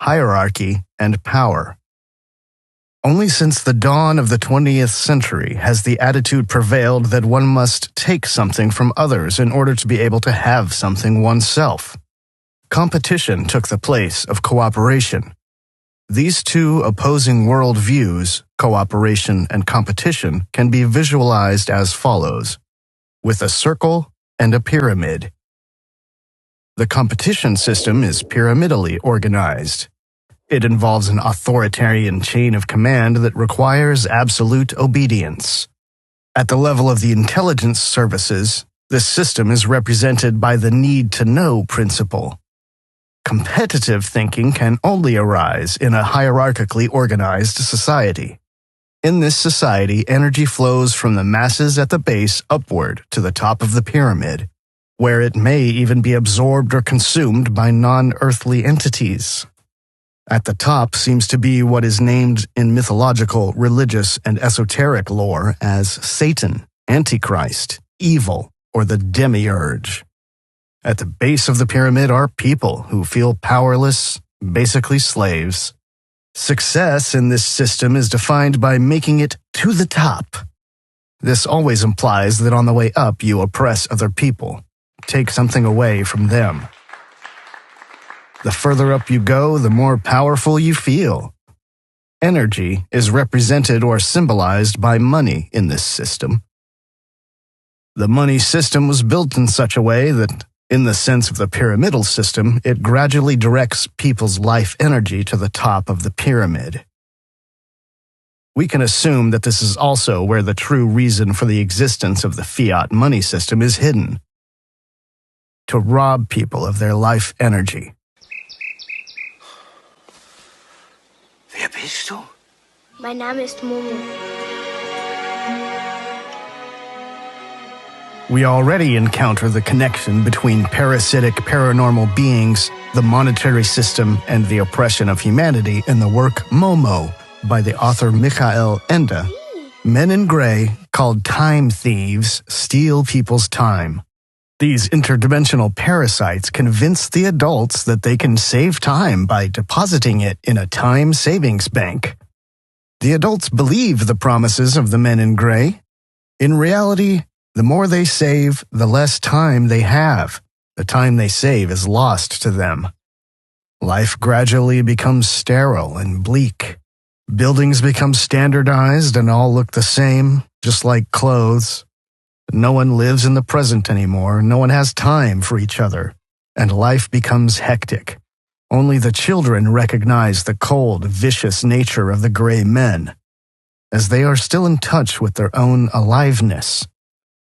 hierarchy, and power. Only since the dawn of the 20th century has the attitude prevailed that one must take something from others in order to be able to have something oneself. Competition took the place of cooperation. These two opposing worldviews, cooperation and competition, can be visualized as follows, with a circle and a pyramid. The competition system is pyramidally organized. It involves an authoritarian chain of command that requires absolute obedience. At the level of the intelligence services, this system is represented by the need-to-know principle. Competitive thinking can only arise in a hierarchically organized society. In this society, energy flows from the masses at the base upward to the top of the pyramid, where it may even be absorbed or consumed by non-earthly entities. At the top seems to be what is named in mythological, religious, and esoteric lore as Satan, Antichrist, evil, or the demiurge. At the base of the pyramid are people who feel powerless, basically slaves. Success in this system is defined by making it to the top. This always implies that on the way up you oppress other people, take something away from them. The further up you go, the more powerful you feel. Energy is represented or symbolized by money in this system. The money system was built in such a way that, in the sense of the pyramidal system, it gradually directs people's life energy to the top of the pyramid. We can assume that this is also where the true reason for the existence of the fiat money system is hidden: to rob people of their life energy. Wer bist du? Mein Name ist Momo. We already encounter the connection between parasitic paranormal beings, the monetary system, and the oppression of humanity in the work Momo by the author Michael Ende. Men in gray, called time thieves, steal people's time. These interdimensional parasites convince the adults that they can save time by depositing it in a time savings bank. The adults believe the promises of the men in gray. In reality, the more they save, the less time they have. The time they save is lost to them. Life gradually becomes sterile and bleak. Buildings become standardized and all look the same, just like clothes. No one lives in the present anymore, no one has time for each other, and life becomes hectic. Only the children recognize the cold, vicious nature of the gray men, as they are still in touch with their own aliveness.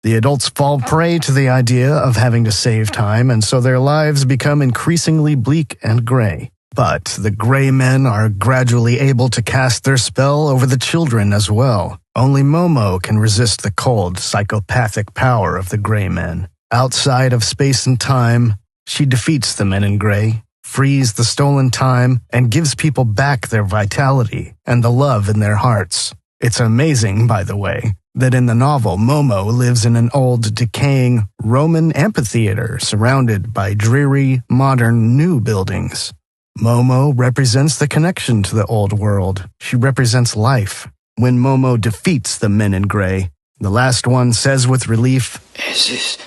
The adults fall prey to the idea of having to save time, and so their lives become increasingly bleak and gray. But the gray men are gradually able to cast their spell over the children as well. Only Momo can resist the cold, psychopathic power of the gray men. Outside of space and time, she defeats the men in gray, frees the stolen time, and gives people back their vitality and the love in their hearts. It's amazing, by the way, that in the novel, Momo lives in an old, decaying Roman amphitheater surrounded by dreary, modern, new buildings. Momo represents the connection to the old world. She represents life. When Momo defeats the men in gray, the last one says with relief, Es ist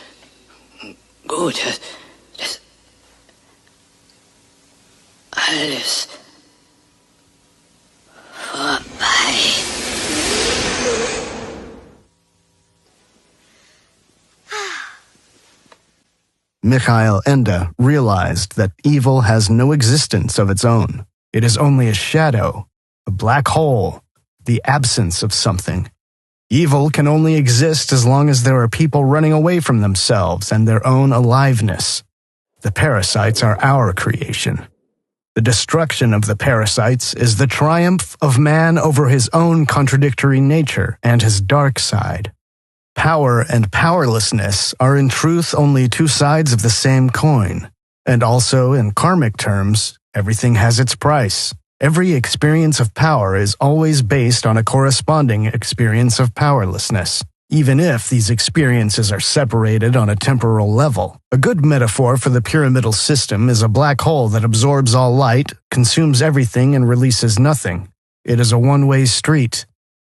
gut, dass alles vorbei. Michael Ende realized that evil has no existence of its own. It is only a shadow, a black hole, the absence of something. Evil can only exist as long as there are people running away from themselves and their own aliveness. The parasites are our creation. The destruction of the parasites is the triumph of man over his own contradictory nature and his dark side. Power and powerlessness are in truth only two sides of the same coin. And also, in karmic terms, everything has its price. Every experience of power is always based on a corresponding experience of powerlessness. even if these experiences are separated on a temporal level. A good metaphor for the pyramidal system is a black hole that absorbs all light, consumes everything, and releases nothing. It is a one-way street.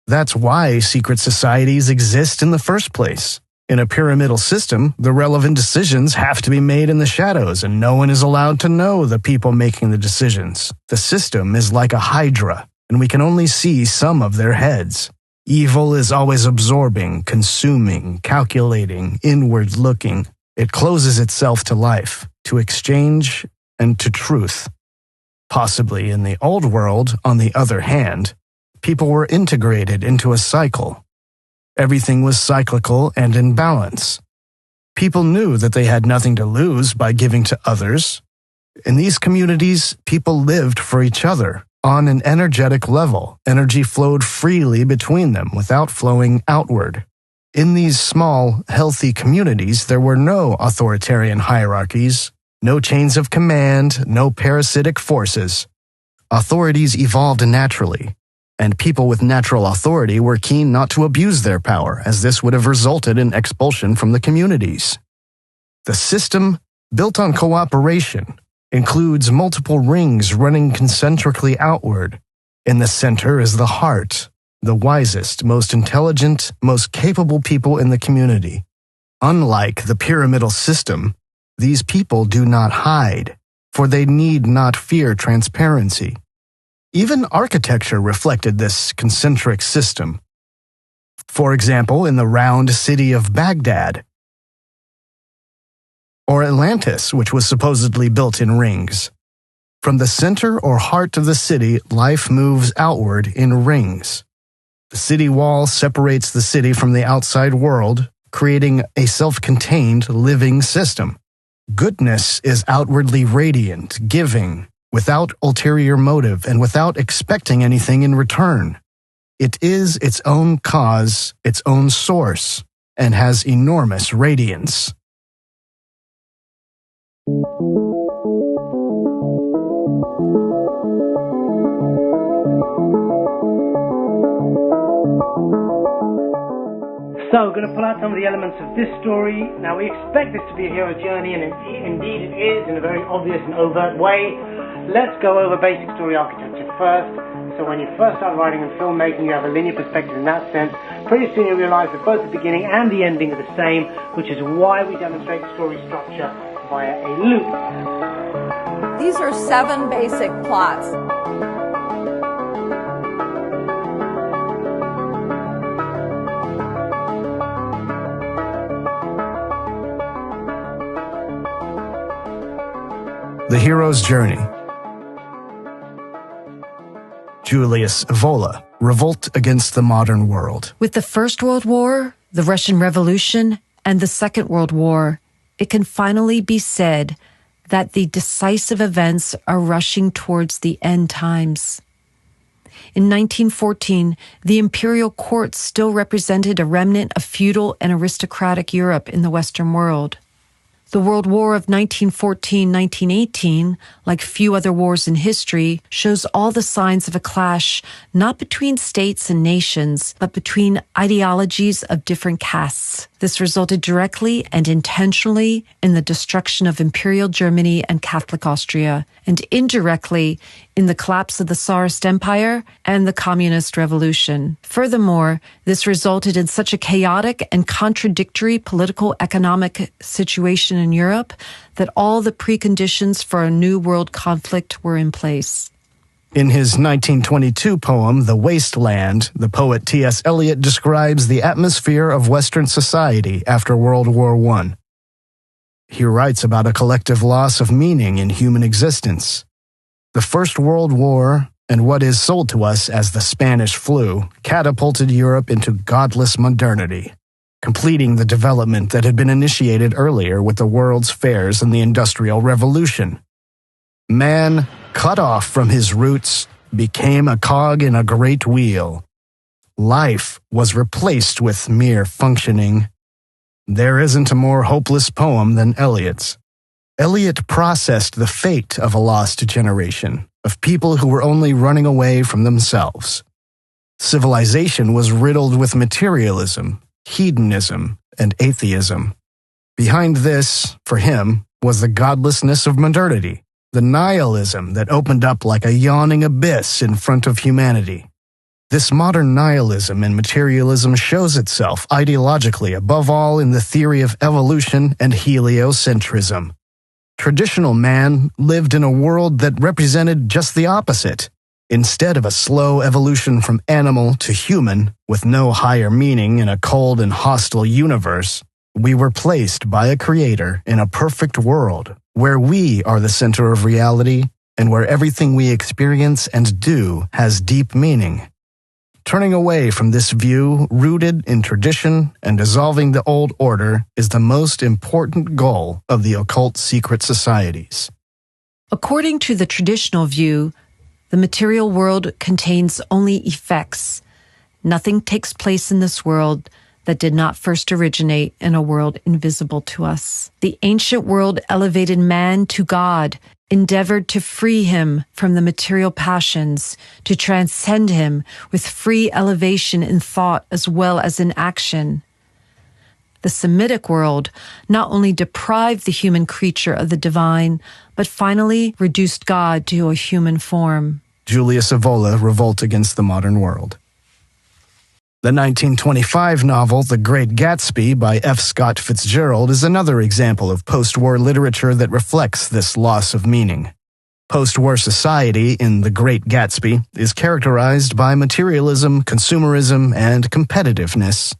That's why secret societies exist in the first place. In a pyramidal system, the relevant decisions have to be made in the shadows, and no one is allowed to know the people making the decisions. The system is like a hydra, and we can only see some of their heads. Evil is always absorbing, consuming, calculating, inward-looking. It closes itself to life, to exchange, and to truth. Possibly in the old world, on the other hand, people were integrated into a cycle. Everything was cyclical and in balance. People knew that they had nothing to lose by giving to others. In these communities, people lived for each other. On an energetic level, energy flowed freely between them without flowing outward. In these small, healthy communities, there were no authoritarian hierarchies, no chains of command, no parasitic forces. Authorities evolved naturally, and people with natural authority were keen not to abuse their power, as this would have resulted in expulsion from the communities. The system, built on cooperation, includes multiple rings running concentrically outward. In the center is the heart, the wisest, most intelligent, most capable people in the community. Unlike the pyramidal system, these people do not hide, for they need not fear transparency. Even architecture reflected this concentric system. For example, in the round city of Baghdad, or Atlantis, which was supposedly built in rings. From the center or heart of the city, life moves outward in rings. The city wall separates the city from the outside world, creating a self-contained living system. Goodness is outwardly radiant, giving, without ulterior motive and without expecting anything in return. It is its own cause, its own source, and has enormous radiance. So, we're going to pull out some of the elements of this story. Now, we expect this to be a hero journey, and indeed it is in a very obvious and overt way. Let's go over basic story architecture first. So when you first start writing and filmmaking, you have a linear perspective in that sense. Pretty soon you realize that both the beginning and the ending are the same, which is why we demonstrate story structure via a loop. These are 7 basic plots. The Hero's Journey. Julius Evola, Revolt Against the Modern World. With the First World War, the Russian Revolution, and the Second World War, it can finally be said that the decisive events are rushing towards the end times. In 1914, the imperial court still represented a remnant of feudal and aristocratic Europe in the Western world. The World War of 1914-1918, like few other wars in history, shows all the signs of a clash not between states and nations, but between ideologies of different castes. This resulted directly and intentionally in the destruction of Imperial Germany and Catholic Austria, and indirectly in the collapse of the Tsarist Empire and the Communist Revolution. Furthermore, this resulted in such a chaotic and contradictory political economic situation in Europe that all the preconditions for a new world conflict were in place. In his 1922 poem, The Wasteland, the poet T.S. Eliot describes the atmosphere of Western society after World War I. He writes about a collective loss of meaning in human existence. The First World War, and what is sold to us as the Spanish flu, catapulted Europe into godless modernity, completing the development that had been initiated earlier with the World's Fairs and the Industrial Revolution. Man, cut off from his roots, became a cog in a great wheel. Life was replaced with mere functioning. There isn't a more hopeless poem than Eliot's. Eliot processed the fate of a lost generation, of people who were only running away from themselves. Civilization was riddled with materialism, hedonism, and atheism. Behind this, for him, was the godlessness of modernity, the nihilism that opened up like a yawning abyss in front of humanity. This modern nihilism and materialism shows itself ideologically above all in the theory of evolution and heliocentrism. Traditional man lived in a world that represented just the opposite. Instead of a slow evolution from animal to human, with no higher meaning in a cold and hostile universe, we were placed by a creator in a perfect world, where we are the center of reality and where everything we experience and do has deep meaning. Turning away from this view, rooted in tradition and dissolving the old order, is the most important goal of the occult secret societies. According to the traditional view, the material world contains only effects. Nothing takes place in this world that did not first originate in a world invisible to us. The ancient world elevated man to God, endeavored to free him from the material passions, to transcend him with free elevation in thought as well as in action. The Semitic world not only deprived the human creature of the divine, but finally reduced God to a human form. Julius Evola, Revolt Against the Modern World. The 1925 novel The Great Gatsby by F. Scott Fitzgerald is another example of post-war literature that reflects this loss of meaning. Post-war society in The Great Gatsby is characterized by materialism, consumerism, and competitiveness.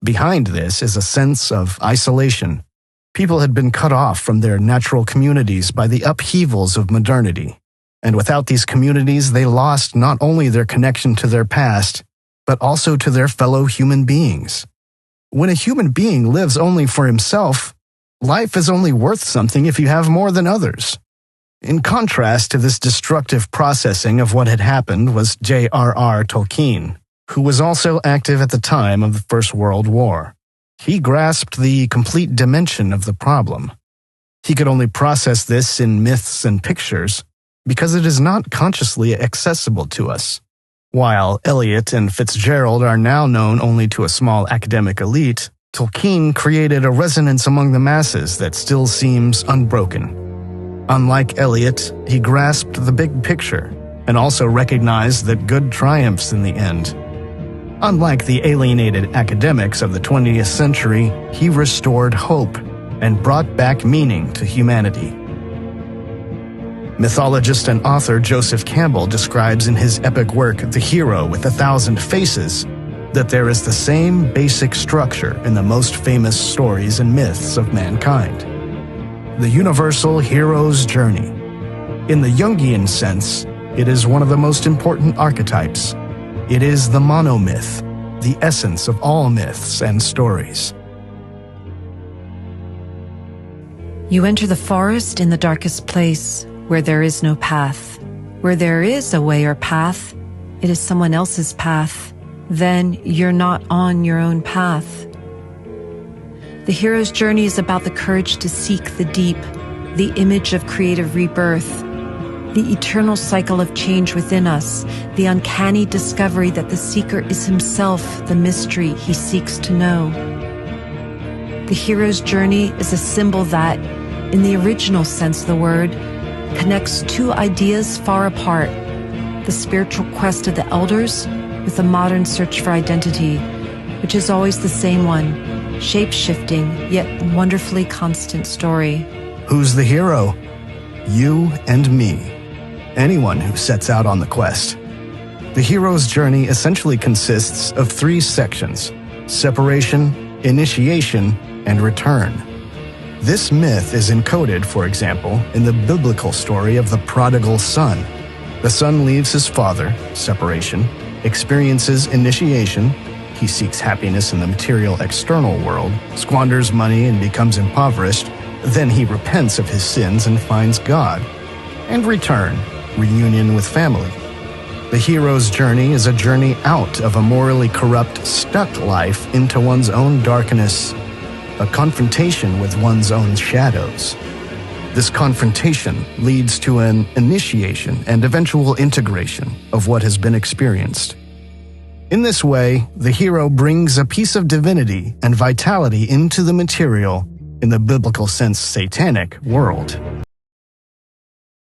Behind this is a sense of isolation. People had been cut off from their natural communities by the upheavals of modernity. And without these communities, they lost not only their connection to their past, but also to their fellow human beings. When a human being lives only for himself, life is only worth something if you have more than others. In contrast to this destructive processing of what had happened was J.R.R. Tolkien, who was also active at the time of the First World War. He grasped the complete dimension of the problem. He could only process this in myths and pictures because it is not consciously accessible to us. While Eliot and Fitzgerald are now known only to a small academic elite, Tolkien created a resonance among the masses that still seems unbroken. Unlike Eliot, he grasped the big picture and also recognized that good triumphs in the end. Unlike the alienated academics of the 20th century, he restored hope and brought back meaning to humanity. Mythologist and author Joseph Campbell describes in his epic work, The Hero with 1,000 Faces, that there is the same basic structure in the most famous stories and myths of mankind. The universal hero's journey. In the Jungian sense, it is one of the most important archetypes. It is the monomyth, the essence of all myths and stories. You enter the forest in the darkest place, where there is no path. Where there is a way or path, it is someone else's path. Then you're not on your own path. The hero's journey is about the courage to seek the deep, the image of creative rebirth, the eternal cycle of change within us, the uncanny discovery that the seeker is himself the mystery he seeks to know. The hero's journey is a symbol that, in the original sense of the word, connects two ideas far apart, the spiritual quest of the elders with the modern search for identity, which is always the same one, shape-shifting yet wonderfully constant story. Who's the hero? You and me. Anyone who sets out on the quest. The hero's journey essentially consists of 3 sections: separation, initiation, and return. This myth is encoded, for example, in the biblical story of the prodigal son. The son leaves his father, separation, experiences initiation, he seeks happiness in the material external world, squanders money and becomes impoverished, then he repents of his sins and finds God. And return, reunion with family. The hero's journey is a journey out of a morally corrupt, stuck life into one's own darkness, a confrontation with one's own shadows. This confrontation leads to an initiation and eventual integration of what has been experienced. In this way, the hero brings a piece of divinity and vitality into the material, in the biblical sense satanic, world.